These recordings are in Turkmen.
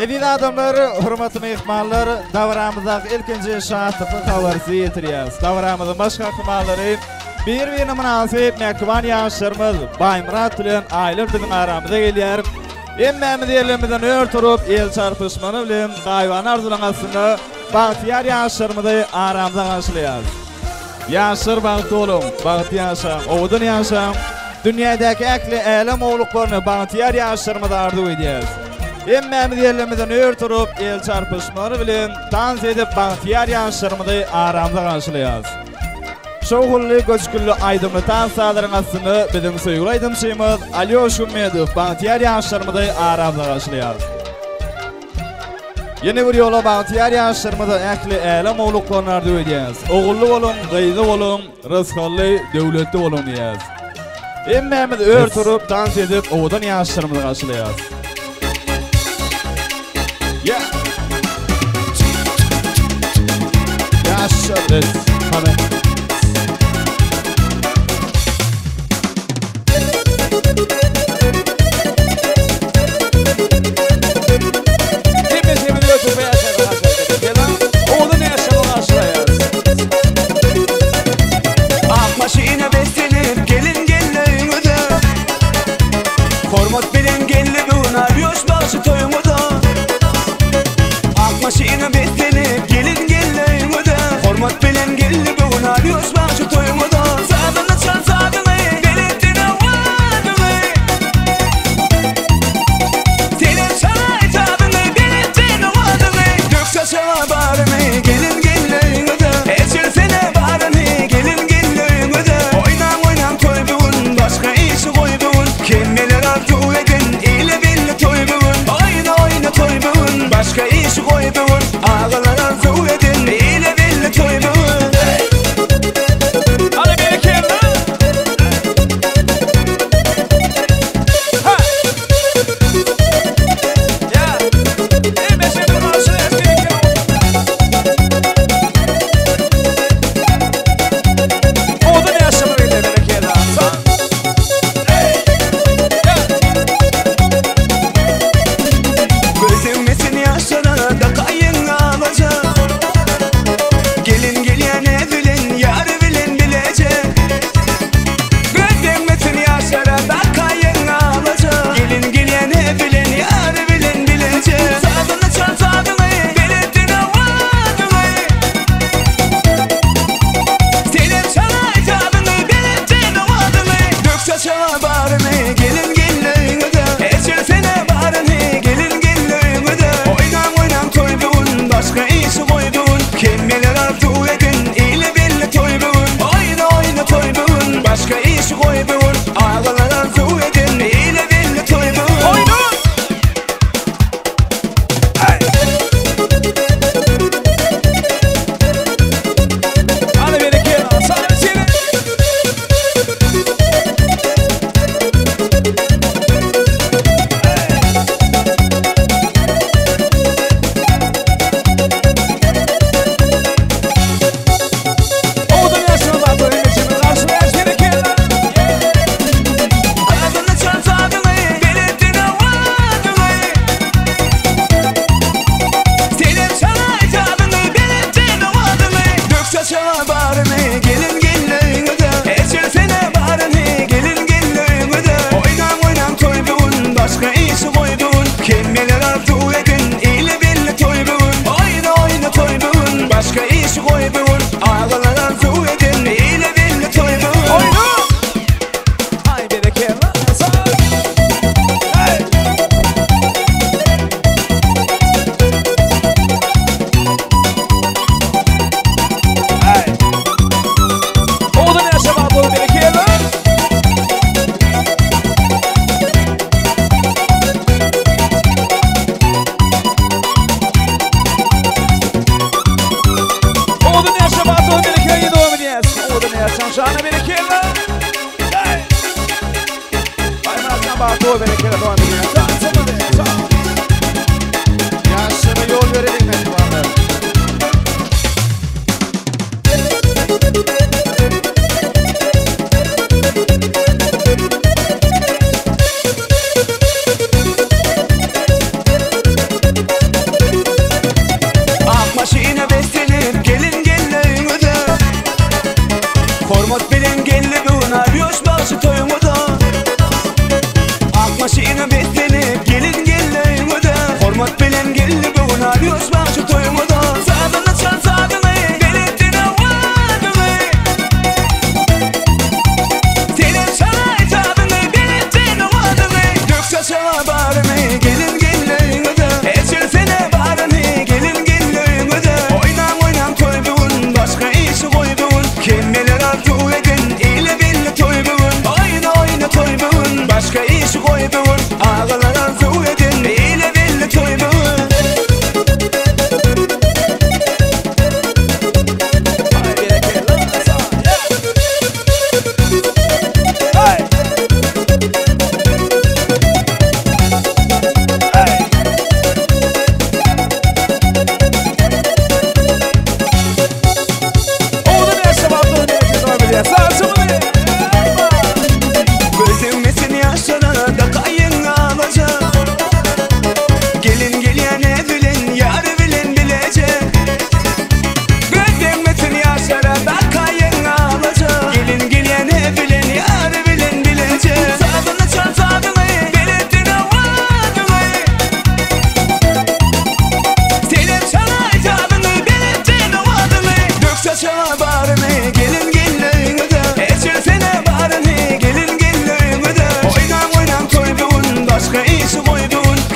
Eziz adamlar, hurmatly mehmanlar, dawramyzdagi ilkinji şahatlyk habarsy ýetirýäris. Dawramyzyň baş kahramanlary bir-birine münasip mektuban ýaşyrmyz. Baýmurat bilen Aýlur biziň aramyza gelýär. Emmemiz ýerlerimizden örtürüp el çarpışmany bilen gaýwan arzulaňasyny bagtyar ýaşyrmyzy aramyza gaşlaýar. Ýaşyr bagty bolun, bagty ýaşa, owdan ýaşa. Dünýädäki äkli äle mowluklaryny bagtyar ýaşyrmyzy arzuw edýär. Emmemiz ýerlerimizden örtürüp el çarpışmany bilen dans edip bagtyar ýaşyrmyzy aramyza gaşlaýar. Şoğully göçkünlü aýdymly dans salaryňasyny biziň söýgüli aýdymçymyz Alyoş Ummedow bagtyar ýaşyrmyzy aramyza gaşlaýar. Yeni bir yola bagtyar ýaşyrmyzy äkli äle mowluklaryny arzuw edýär. Ogully bolun, gyýzy bolun, rızkly, döwletli bolun diýär. Emmemiz örtürüp dans edip owdan ýaşyrmyzy gaşlaýar. Yeah. Yaşarız. Hadi.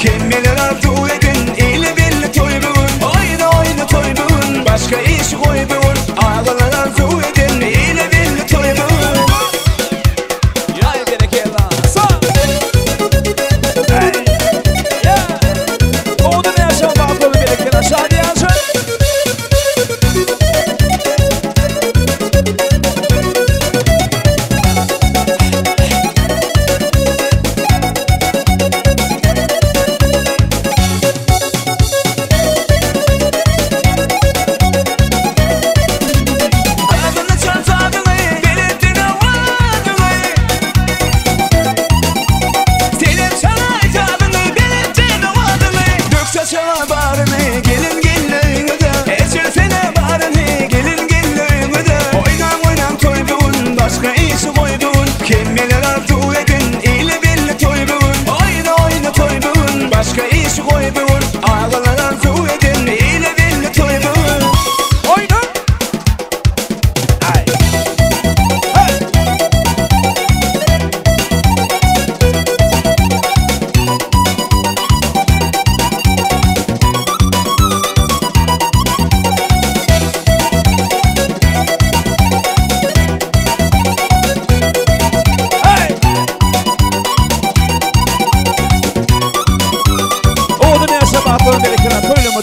Kimmeler arzu edin ile belli toy bugün. Oyna toy bugün. Başka iş koy bugün. Ağalar arzu edin ile belli toy bugün. Yay beni kella. Sağ. Oğlum yaşam bakmalı birlikte aşağı diyansın.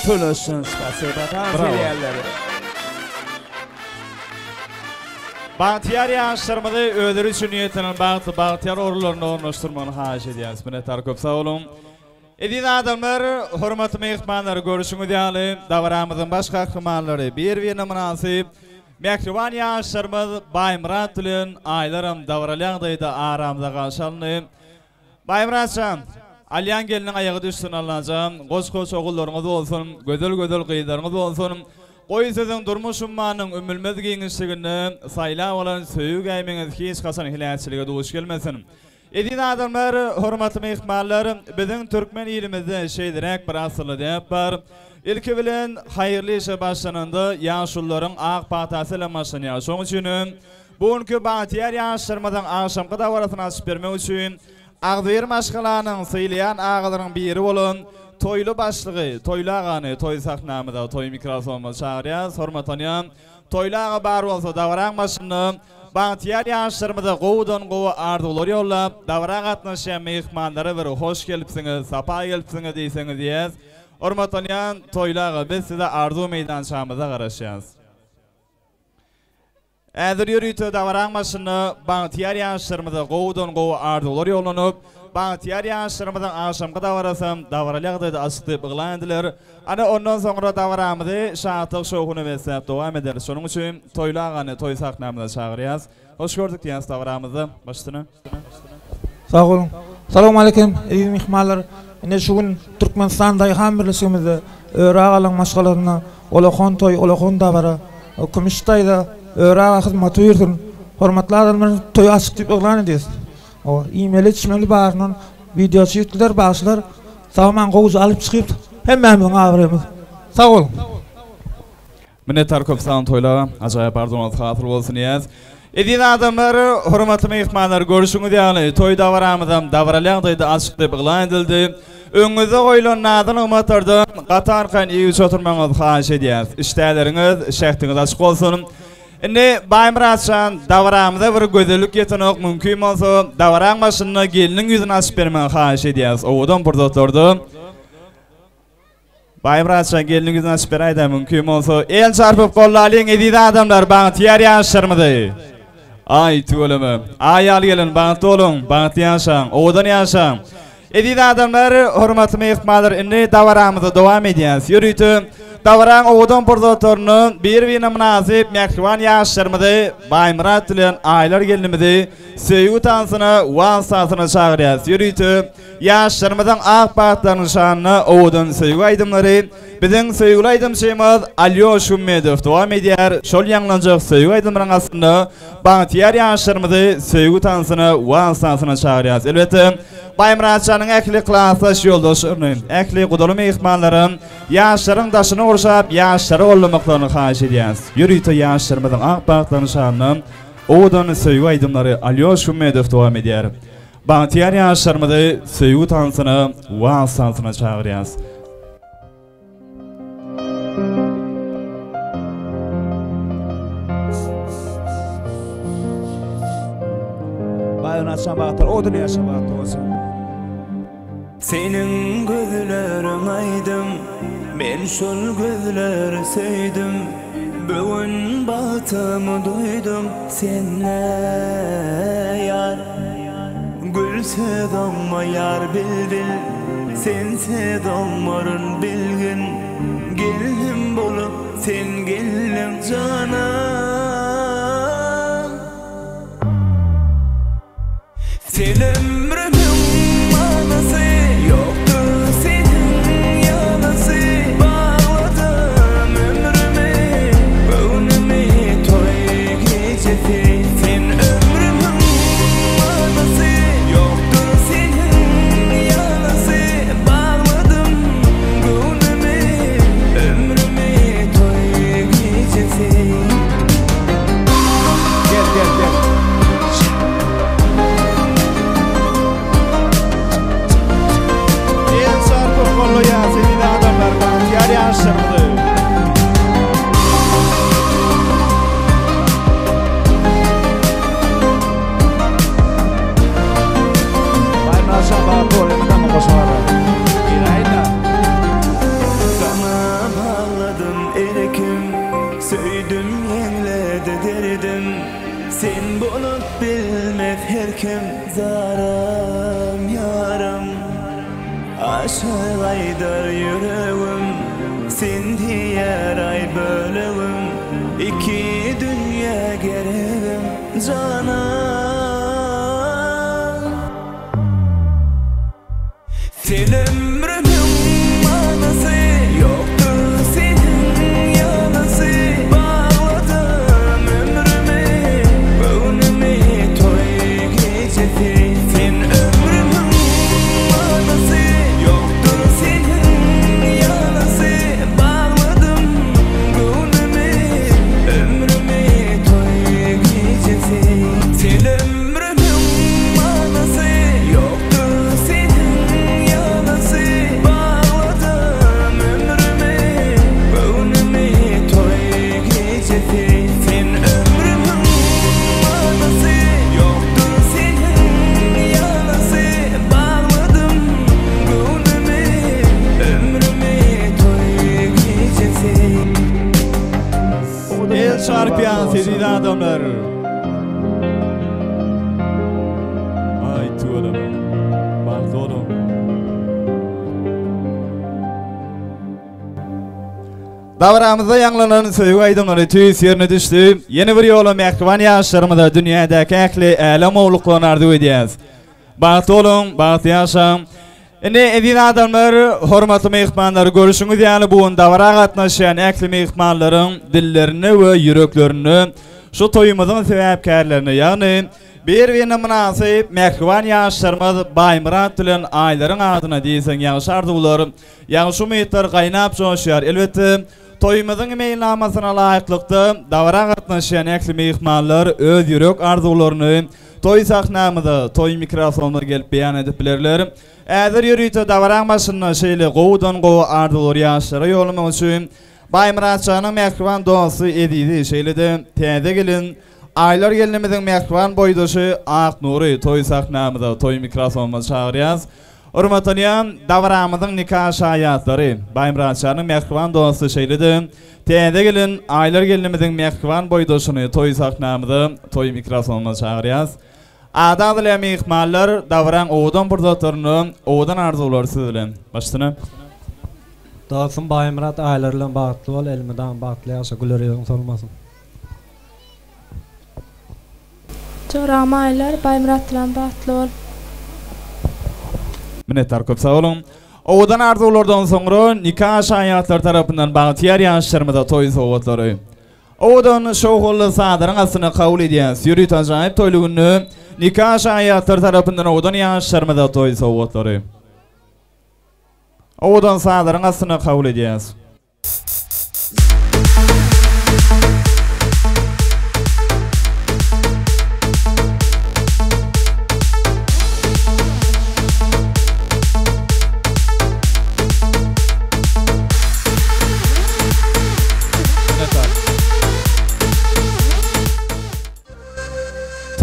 Tulursun Bahtiyar yaşlarımızı öldürü için niyetinin Bahtiyar orularını olmuşturmanı haş ediyaz. Minnettar köp sağ olun. Edin adamlar, hürmetli mehmanlar görüşünü diyelim. Davramızın baş kahramanları bir münasip. Mehriban yaşlarımız Baymurat Tülün aylarım davralyağdaydı aramda karşılanı. Baymuratcan, Alyan gelinin ayağı düşsün Allah'cağım. Koç oğullarınız olsun, gödül kıyılarınız olsun. Koy sizin durmuş ummanın ümülmez giyinişliğini sayla olan söyü gaymeniz hiç kasan hilayetçiliğe doğuş gelmesin. Edin adamlar, hürmetli mehmanlar, bizim Türkmen ilimizde şeydirek bir asılı deyip var. İlki bilen hayırlı işe başlanında yaşulların ağ patasıyla başlanıyor. Son için bugünkü Bahtiyar yaşlarımızın akşamkı davarasını açıp vermek için Ağzıyır maşgalanın sıylayan ağaların biri olun. Toylu başlığı, toylu ağanı, toy sahnamıda, toy mikrofonu çağırıyaz, hormatanıyam. Toylu ağa bar olsa davran başını, Bahtiyar yaşlarımıza qoğudan qoğu ardılar yollap, davran atnaşıyan mehmanları bir hoş gelipsiniz, sapa gelipsiniz deyseniz diyez. Hormatanıyam, toylu ağa biz size ardu meydan çağımıza qarashıyaz. Ədir yürüytü davran başını Bahtiyar yaşlarımıza qoğudan qoğu ardılar yollanıp, Bahtiyar yaşlarımızın akşamkı davarasım davaralıyaqdaydı asıqlayıp ıqlayındılar. Ana ondan sonra davaramızı şahatıq şoğunu vesayap devam ederiz. Sonun için toylu ağanı toy sahnamıza çağırıyaz. Hoş gördük diyeniz davaramızı. Baştını. Sağ olun. Salamu aleyküm. İyi mihmallar. Yine şu gün Türkmenistan'da İhan Birleşimizde öğrağı alan maşgalarına olakon toy, olakon davara. Kumiştay'da öğrağı hizmatı yürüdün. Hormatlı adamların toyu asıqlayıp ıqlayındılar. O e-mail çimeli barının videosu yükler başlar. Sağman qoğuzu alıp çıkıp hemmemizin ağrımız. Sağ olun. Minnettar köp sağ olun toylağa. Acayip ardınız hatır olsun yaz. Edin adamları, hürmetli mehmanlar görüşünü diyalı. Toy davaramızdan davaralıyaqdaydı açıqlayıp ıqlayındıldı. Önünüze koyulan nadın umatırdı. Qatarkan iyi oturmanız haş ediyaz. İşleriniz, şehtiniz açık olsun. Şimdi Baymuratcan davaramıza bir gözellük yetenek mümkün olsa davaran başına gelinin yüzünü açıp vermeni haş ediyaz. Oğudan burada oturdu. Baymuratcan gelinin yüzünü açıp vereydi mümkün olsa. El çarpıp kollayın ediydi adamlar Bahtiyar yaşlarımızı. Ay tüylümü. Ay al gelin Bahtı olun. Bahtı yaşam. Oğudan yaşam. Ediydi adamlar hürmetli mehmanlar inni davaramıza devam ediyaz. Yürüytü. Davran oğudan pordotorunu bir münasip mehriban yaşlarımızı Baymurat Tülün aylar gelinimizi söyü tansını vansasını çağırıyaz. Yürüytü yaşlarımızın ağ bahtlarının şanını oğudan söyü aydımları bizim söyü aydım şeyimiz Alyosh Ummedov devam ediyar. Şol yanlanacak söyü aydımların aslında Bahtiyar yaşlarımızı söyü tansını vansasını çağırıyaz. Elbette Baymuratcanın ekli klaslaş yoldaşlarının, ekli kudulu mehmanların yaşların taşını uğraşıp yaşları olmamaklarını haş ediyaz. Yürüytü yaşlarımızın ağ bahtlarının şanını oğudan söyü aydımları Alyosh Ummedov devam ediyar. Bahtiyar yaşlarımızı Söğüt Hansı'na, Vaz Hansı'na çağırıyız. Bayın açan bağıtlar, o dünya yaşan bağıtlar olsun. Senin gözlerin aydım, ben şol gözleri sevdim. Bugün batımı duydum senle yar. Gülse damma yar bilbil, sense dammarın bilgin. Gelinim bolup sen gelinim cana. Sen ömrümün manası yoktur senin yanası. Bağladım ömrümü, önümü toy gecesi. Sen ömrümün manası yoktur senin yanası. Bağladım önümü, ömrümü toy gecesi. Gel. Kolluya senin adamlar Bahtiyar yaşlarımızı. Bayın açan bağıtlar, elinden mi koşuları? İrayla. Sana bağladım erikim, söydüm yenledi derdim. Sen bunu bilmez her kim, zarım yarım. Aşağı aydır yüreğim, sen diğer ay bölüğüm. İki dünya gereğim cana. Sen ömrümün manası yoktur senin yanası. Bağladım ömrümü, önümü toy gecesi. Sen ömrümün manası yoktur senin yanası. Bağladım önümü, ömrümü toy gecesi. Sen ömrümün manası yoktur senin yanası. Bağladım ömrümü, önümü toy gecesi. Sen ömrümün manası yoktur senin yanası. Bağladım önümü, ömrümü toy gecesi. El çarpıyan sevgili adamlar. Ay tuğalım. Bazı oğlum. Davramızda yanlanan söýgü aýdymlary tüýs ýerine düşdi. Yeni bir ýola mehriban ýaşlarymyza dünýädäki äkli äle mowluklaryny arzu edýäs. Bagty olun, bagty ýaşam. Indi edin adamlar, hormatly mehmanlar, görüşüňiz ýaly bu davara gatnaşýan äkli mehmanlaryň dillerini we ýüreklerini şu toýumyzyň sebäpkärlerini, ýagny bir-birine münasip mehriban ýaşlarymyz Baýmurat bilen aýlaryň adyna diýsen ýaşy arzuwlar, ýagny şu meýitler gaýnap joşýar. Elbetde toýumyzyň meýillamasyna laýyklykda davara gatnaşýan äkli mehmanlar öz ýürek arzuwlaryny toy sahnamyda, toy mikrofonyna gelip beýan edip bilerler. Äzer ýürüýte dawaranmasyna şeýle gowdan gowa arzuwlar ýaşlara ýoluma üçin Baýmuratçanyň mehriban dosty edidi şeýle-de täze gelin aylar gelinimiziň mehriban boýdaşy Aknury toy sahnamyda, toy mikrofonyna çagyrýas. Hormatlyam dawaramyzyň nikah şaýatlary Baýmuratçanyň mehriban dosty şeýle-de täze gelin aylar gelinimiziň mehriban boýdaşyny toy sahnamyda, toy mikrofonyna çagyrýas. Adadly mehmanlar davran oğudan burdatlaryny, oğudan arzuwlary siz bilen. Başlyna. Dostum Baýmurat aýlary bilen bagtly bol, elmeden bagtly ýaşa güler ýüzüň solmasyn. Joram aýlar Baýmurat bilen bagtly bol. Minnettar köp sag bolun. Oğudan arzuwlardan soňra nikah şaýatlary tarapyndan bagtyar ýaşlarymyza toy sowatlary. Oğudan şowhully sadaryň asyny kabul edýän ýürüýt ajaýyp toýlugyny nikah şaýatlary tarapyndan oğudan ýaşlarymyza toy sowatlary. Oğudan sadaryň asyny kabul edýän.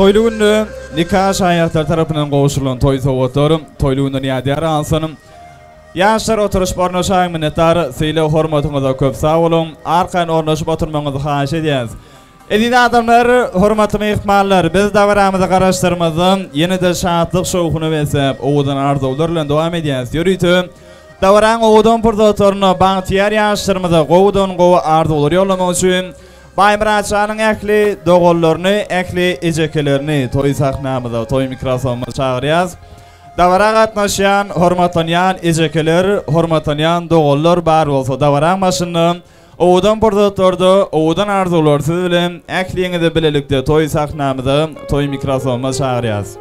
Toylu günü nikah şahiyatlar tarafından qoğuşulan toy soğutur. Toylu günü yadiyar alsanım. Yaşlar oturuş barnoşayın minnettar. Seyle hormatınıza köp sağ olun. Arkan ornaşıp oturmanızı xahiş ediyaz. Edin adamlar, hormatlı mehmanlar, biz davramızı qaraştırmazın yeni de şahatlık şoğunu besip, oğudan arzularla devam ediyaz. Yürüytü, davran oğudan pırdatorunu bağıtiyar yaşlarımızı qoğudan qoğu arzular yollamak için Baymuratçanın ekli doğullarını, ekli ecekelerini toy sahnamıza, toy mikrofonumuza çağırıyaz. Davara qatnaşan, hormatlanan ecekeler, hormatlanan doğullar bar olsa davaran başını oğudan pırdatordu, oğudan arzular siz bilen ekliğinizi bilelikte toy sahnamıza, toy mikrofonumuza çağırıyaz.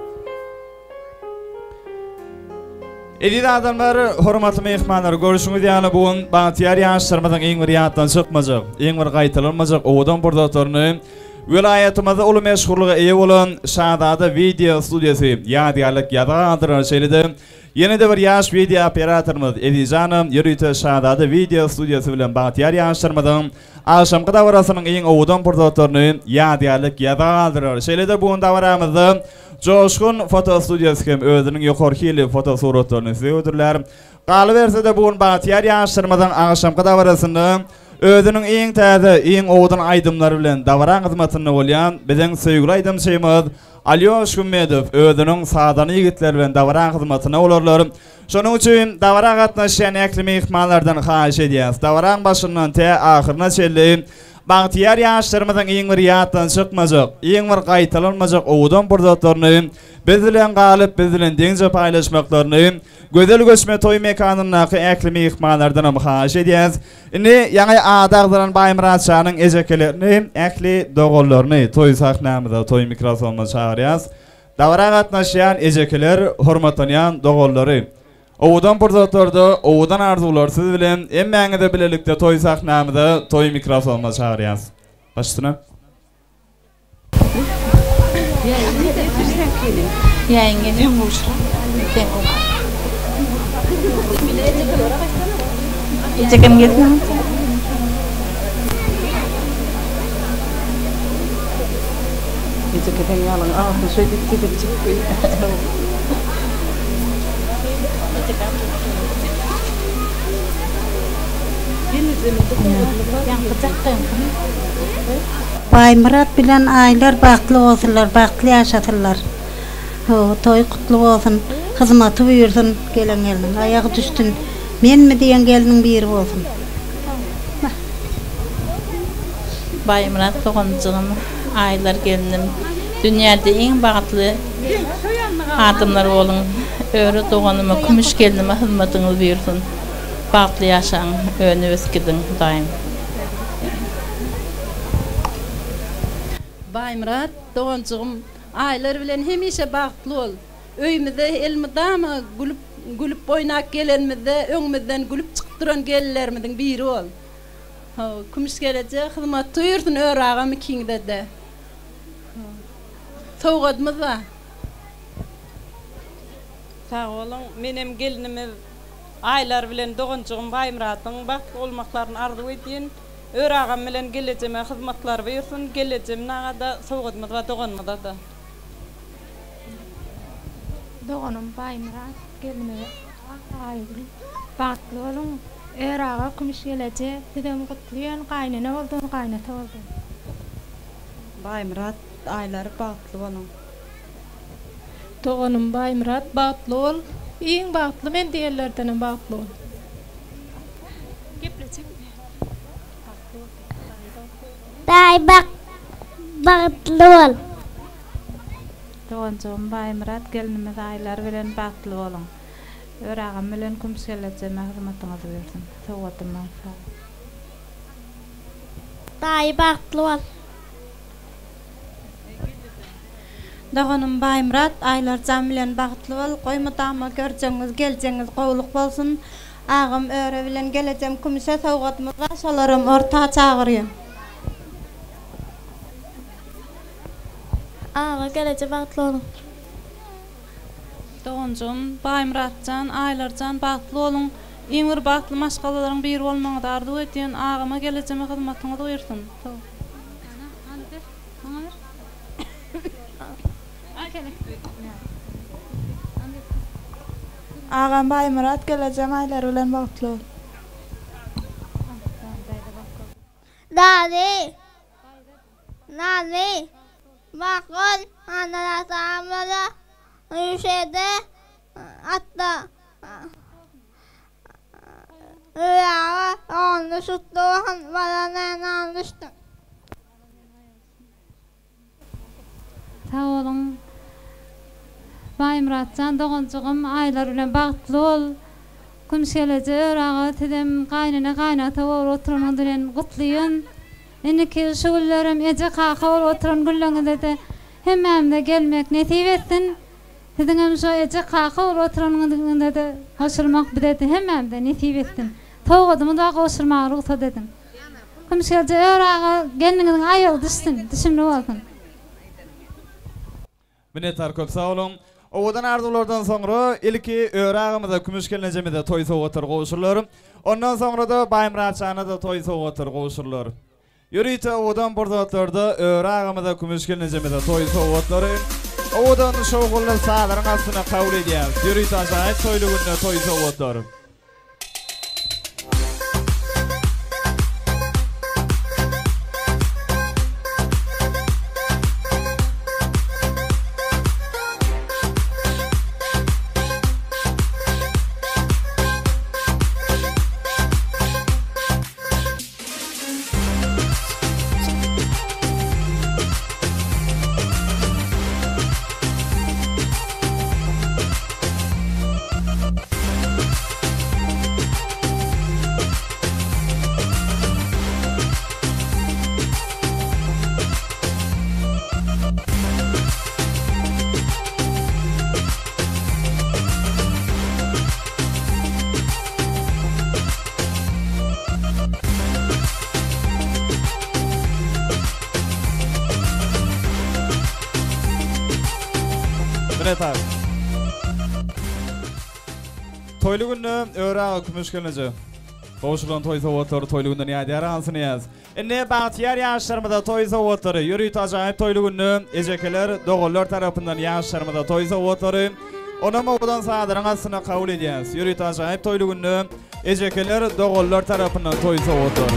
Edil adamlar, hormatlı mehmanlar, görüşünüz yani bugün bağıtiyar yaşlarımızın en bir yattan çıkmayacak, en bir qaytılınmayacak oğudan pırdatorunu vilayetimizde ulu meşhurluğa iyi olan Şadada Video Studiyası yadiyarlık yadağıdır şeyledi. Yeni de bir yaş video operatörümüz Edicanım yürüytü Şadada Video Studiyası bilen bağıtiyar yaşlarımızın akşamkı davarasının en oğudan pırdatorunu yadiyarlık yadağıdır şeyledi. Bugün davaramızda Coşkun Foto Studiyası hem özünün yukarıkili foto suratlarını size ödürler. Qalıverse de bugün bağıtiyar yaşlarımızın akşamkı davarasını özünün en taze, en oğudan aydımları bilen davaran hizmetini olayan bizim sevgili aydımçıyımız Alyosh Gümmedov özünün sağdan yigitler bilen davaran hizmetine olurlar. Şunun için davara qatnaşan ekli mehmanlardan xahiş ediyaz. Davaran başından te ahırına çelli bağıtiyar yaşlarımızın en bir yattan çıkmayacak, en bir qaytılınmayacak oğudan pırdatorunu bizden qalıp bizden denize paylaşmaklarını güzel göçme toy mekanındaki ekli mehmanlardan xahiş ediyaz. Indi yani adağdıran Baymuratçanın ecekelerini, ekli doğullarını toy sahnamıza, toy mikrofonumuza çağırıyaz. Davara qatnaşan ecekeler, hormatlanan doğulları oğudan pırdatordu, oğudan arzular siz bilen emmeğini de bilelikte toy sahnamıza, toy mikrofonumuza çağırıyaz. Başına. Ecekem gelsin. Ecekem yalan ağzı şöyle çıkıyor. Baymurat bilen aylar baklı olsunlar, baklı yaşatırlar. Toy kutlu olsun, hizmeti buyursun gelen gelin, ayağı düştün. Men mi diyen gelinin biri olsun. Baymurat doğumcum, aylar gelinim. Dünyada en baklı adımlar olun. Öyle doğanıma, kumuş gelinime hizmetini buyursun. Baklı yaşan, önü eskidin daim. Baymurat doğumcum, aylar bilen hemişe baklı ol. Öyümüzde elmida mı gülüp oynak gelenmizde, öňümizden gülüp çıkıp duran gelinlerimizin biri ol. Kumuş gelecek, hizmet buyursun örağımı kiňde de. Soğudmuz var. Sağ olun, benim gelinimiz aylar bilen doğuncuğum Baymurat'ın baklı olmaklarını arzu edin. Örağım bilen geleceğime hizmetler buyursun, geleceğim nağa da soğudmuz var, doğunmuz da. Doğanım Baymurat gelme aygül baklı olun erağa kumuş gelece dedem kutluyan kaynana oldun kaynata oldun. Baymurat ayları baklı olun. Doğanım Baymurat baklı ol, en baklı men diğerlerden baklı ol. Day baklı ol. Doğumcum Baymurat gelinimiz aylar bilen baklı olun. Örağım bilen kumuş geleceğime hizmetinizi buyursun. Soğudum sağ ol. Day baklı ol. Doğanım Baymurat aylar bilen baklı ol. Koymutama göreceğiniz, geleceğiniz qowluk bolsun. Ağım öre bilen geleceğim kumuşa soğudumuz var. Şolarım orta çağırıyorum. Ağa gelece baklı olun. Doğuncum, Baymuratcan, aylarcan baklı olun. İňir baklı maşgalaların biri bolmaňyzy arzu edýän ağama geleceğime hizmetinizi buyursun. Ağam Baymurat geleceğim aylar ulan bağıtlı. Dadi. Nani. Bakol anara samala. Yüşede hatta rüyaga onu şutluğun bana almıştım. Sağ olun. Baymuratcan doğuncugum aylar bilen bagtly ol. Kumşelece öraga tidem gaynana gaynata bol oturan bilen gutlaýan. Eniki şugullaram eje kaka bol oturan güllüňizde de hemmemde gelmek nesip etsin. Sizin hem şu eje kaka bol oturanňyzda da hoşurmak bideti hemmemde nesip etsin. Tawgadymy da goşurmagy ruhsat edin. Kumşelece öraga gelniňiziň aýagy düşsün, düşünme bolsun. Minnettar köp sağ olun. Owadan arzulardan sonra ilki öğrağımıza kümüş gelinecemide toy soğutur qoşurlar. Ondan sonra da Baymuratçana da toy soğutur qoşurlar. Yürüyte owadan burdotlarda öğrağımıza kümüş gelinecemide toy soğutur. Owadan şoğullar sağların aslına kabul edýär. Yürüyte aşağı toylu gününe toy soğutur. Minnettar. Toylu günü öğrağı kümüş gelince. Qoşulan toy soğutur toylu günden ýa-da ansını yaz. Enne bahtiyar ýaşlarymyzda toy soğutur. Ýürüýt ajaýyp toylu günü ejekeler dogullar tarapyndan ýaşlarymyzda toy soğutur. Onam owadan sağdyryň asyna kabul edýäs. Ýürüýt ajaýyp toylu günü ejekeler dogullar tarapyndan toy soğutur.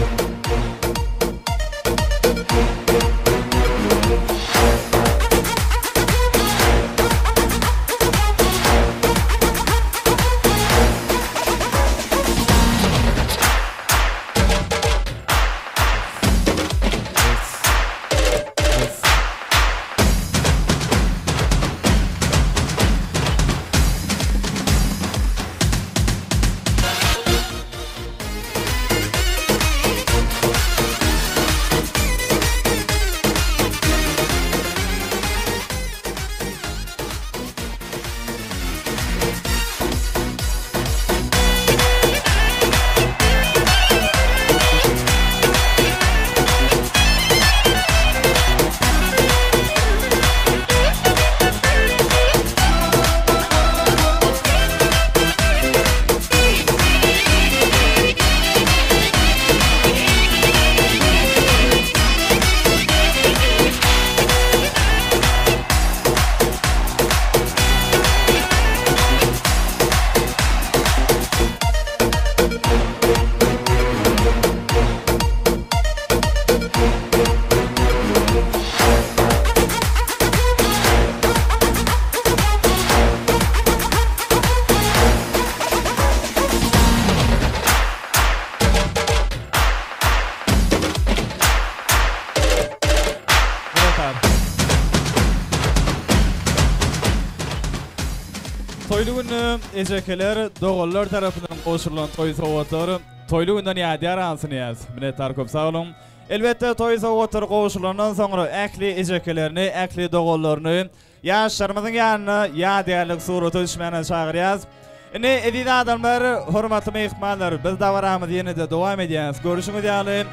Toylu günü ejekeler dogullar tarapyndan goşulan toy soğutur. Toylu günden ýa-da ansını yaz. Minnettar köp sağ olun. Elbette toy soğutur goşulandan sonra äkli ejekelerini, äkli dogullaryny ýaşlarymyzyň ýanyna ýa-daýarlyk suraty düşmäne çagyrýas. Ine edidi adamlar, hormatly mehmanlar, biz dawaramyz ýene-de dowam edýäs. Görüşüňiz ýaly.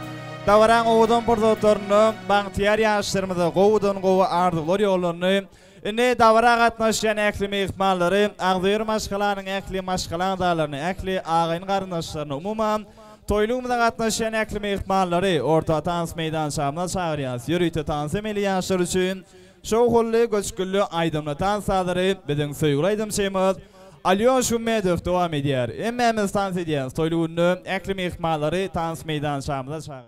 Dawaran owadan burdotlaryny, baňtyar ýaşlarymyza gowudan gowa ardylar ýollaryny ine davara gatnaşýan äkli mehmanlary, agdyr maşgalanyň äkli maşgalandalarny, äkli agyň garyndaşlaryny, umumam toýlugymyza gatnaşýan äkli mehmanlary orta tans meýdançamyna çagyrýas. Ýürüýte tans emeli ýaşlar üçin şow holly göçküllü aydımlatan sadary biziň söýgüli aydymçymyz Alyoş Umedov dowam edýär. Emmemiz tans edýän soýlugyny äkli mehmanlary tans meydançamyza çağır.